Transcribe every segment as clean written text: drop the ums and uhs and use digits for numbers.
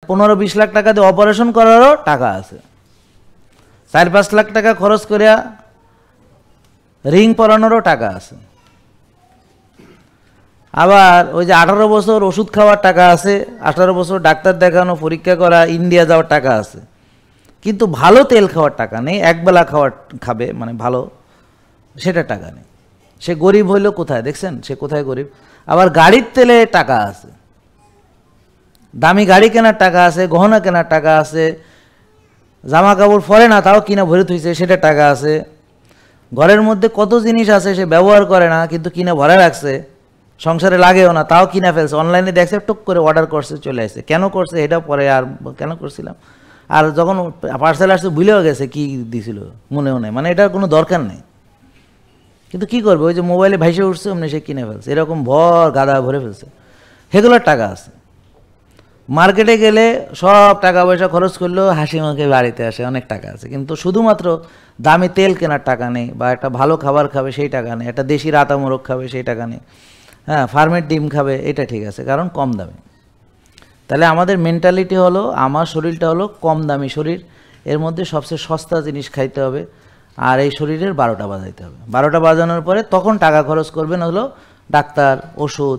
15-20 লাখ টাকা দিয়ে অপারেশন করারও টাকা আছে, 4-5 লাখ টাকা খরচ করিয়া রিং পরানোরও টাকা আছে। আবার ওই যে 18 বছর ওষুধ খাওয়ার টাকা আছে, 18 বছর ডাক্তার দেখানো, পরীক্ষা করা, ইন্ডিয়া যাওয়ার টাকা আছে, কিন্তু ভালো তেল খাওয়ার টাকা নেই, একবেলা খাবে মানে ভালো, সেটা টাকা নেই। সে গরিব হইলো কোথায়, দেখছেন সে কোথায় গরিব। আবার গাড়ির তেলে টাকা আছে, দামি গাড়ি কেনার টাকা আছে, গহনা কেনার টাকা আছে, জামা কাপড় পরে না তাও কিনা ভরে থইছে সেটা টাকা আছে, ঘরের মধ্যে কত জিনিস আছে সে ব্যবহার করে না কিন্তু কিনে ভরে রাখছে, সংসারে লাগেও না তাও কিনা ফেলছে, অনলাইনে দেখছে টুক করে অর্ডার করছে চলে আসছে, কেন করছে এটা পরে আর কেন করছিলাম, আর যখন পার্সেল আসছে ভুলেও গেছে কি দিছিল মনেও নেই, মানে এটার কোনো দরকার নেই, কিন্তু কি করবে ওই যে মোবাইলে ভাইসে উঠছে অমনি সে কিনে ফেলছে, এরকম ভর গাদা ভরে ফেলছে, সেগুলোর টাকা আছে। মার্কেটে গেলে সব টাকা পয়সা খরচ করলেও হাসি মুখে বাড়িতে আসে, অনেক টাকা আছে, কিন্তু শুধুমাত্র দামি তেল কেনার টাকা নেই, বা একটা ভালো খাবার খাবে সেই টাকা নেই, একটা দেশি রাতা মোরগ খাবে সেই টাকা নেই, হ্যাঁ ফার্মের ডিম খাবে এটা ঠিক আছে কারণ কম দামে। তাহলে আমাদের মেন্টালিটি হলো আমার শরীরটা হলো কম দামি শরীর, এর মধ্যে সবচেয়ে সস্তা জিনিস খাইতে হবে, আর এই শরীরের 12টা বাজাইতে হবে। 12টা বাজানোর পরে তখন টাকা খরচ করবেন হলো ডাক্তার, ওষুধ,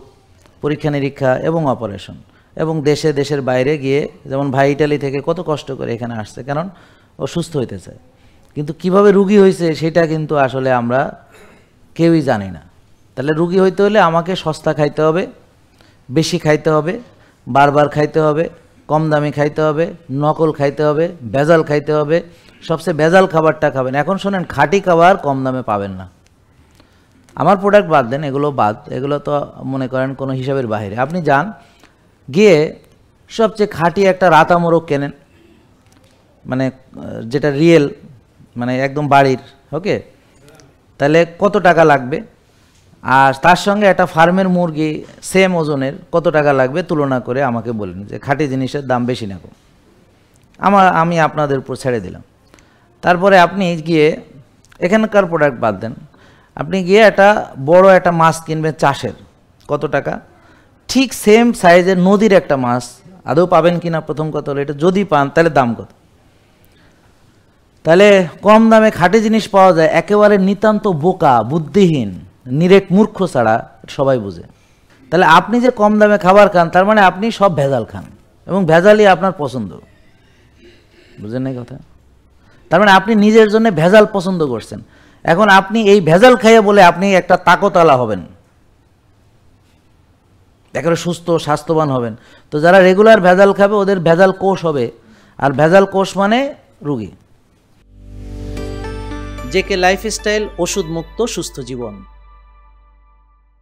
পরীক্ষা নিরীক্ষা এবং অপারেশন, এবং দেশের বাইরে গিয়ে, যেমন ভাই ইটালি থেকে কত কষ্ট করে এখানে আসছে কারণ ও সুস্থ হইতে চায়, কিন্তু কিভাবে রুগী হয়েছে সেটা কিন্তু আসলে আমরা কেউই জানি না। তাহলে রুগী হইতে হলে আমাকে সস্তা খাইতে হবে, বেশি খাইতে হবে, বারবার খাইতে হবে, কম দামি খাইতে হবে, নকল খাইতে হবে, ভেজাল খাইতে হবে, সবচেয়ে ভেজাল খাবারটা খাবেন। এখন শোনেন, খাঁটি খাবার কম দামে পাবেন না। আমার প্রোডাক্ট বাদ দেন, এগুলো বাদ, এগুলো তো মনে করেন কোনো হিসাবের বাইরে। আপনি যান গিয়ে সবচেয়ে খাঁটি একটা রাতা মোরগ কেনেন, মানে যেটা রিয়েল, মানে একদম বাড়ির, ওকে, তাহলে কত টাকা লাগবে, আর তার সঙ্গে একটা ফার্মের মুরগি সেম ওজনের কত টাকা লাগবে তুলনা করে আমাকে বলেন যে খাঁটি জিনিসের দাম বেশি না কম, আমি আপনাদের উপর ছেড়ে দিলাম। তারপরে আপনি গিয়ে এখানকার প্রোডাক্ট বাদ দেন, আপনি গিয়ে একটা বড় একটা মাছ কিনবেন চাষের, কত টাকা, ঠিক সেম সাইজের নদীর একটা মাছ আদৌ পাবেন কিনা প্রথম কথা হলো এটা, যদি পান তাহলে দাম কত। তাহলে কম দামে খাঁটি জিনিস পাওয়া যায়, একেবারে নিতান্ত বোকা, বুদ্ধিহীন, নিরেট মূর্খ ছাড়া সবাই বুঝে। তাহলে আপনি যে কম দামে খাবার খান তার মানে আপনি সব ভেজাল খান, এবং ভেজালই আপনার পছন্দ, বুঝেন না কথা। তার মানে আপনি নিজের জন্য ভেজাল পছন্দ করছেন। এখন আপনি এই ভেজাল খাইয়ে বলে আপনি একটা তাকতওয়ালা হবেন, একেবারে সুস্থ স্বাস্থ্যবান হবেন, তো যারা রেগুলার ভেজাল খাবে ওদের ভেজাল কোষ হবে, আর ভেজাল কোষ মানে রুগী। জেকে লাইফস্টাইল, ওষুধ মুক্ত সুস্থ জীবন।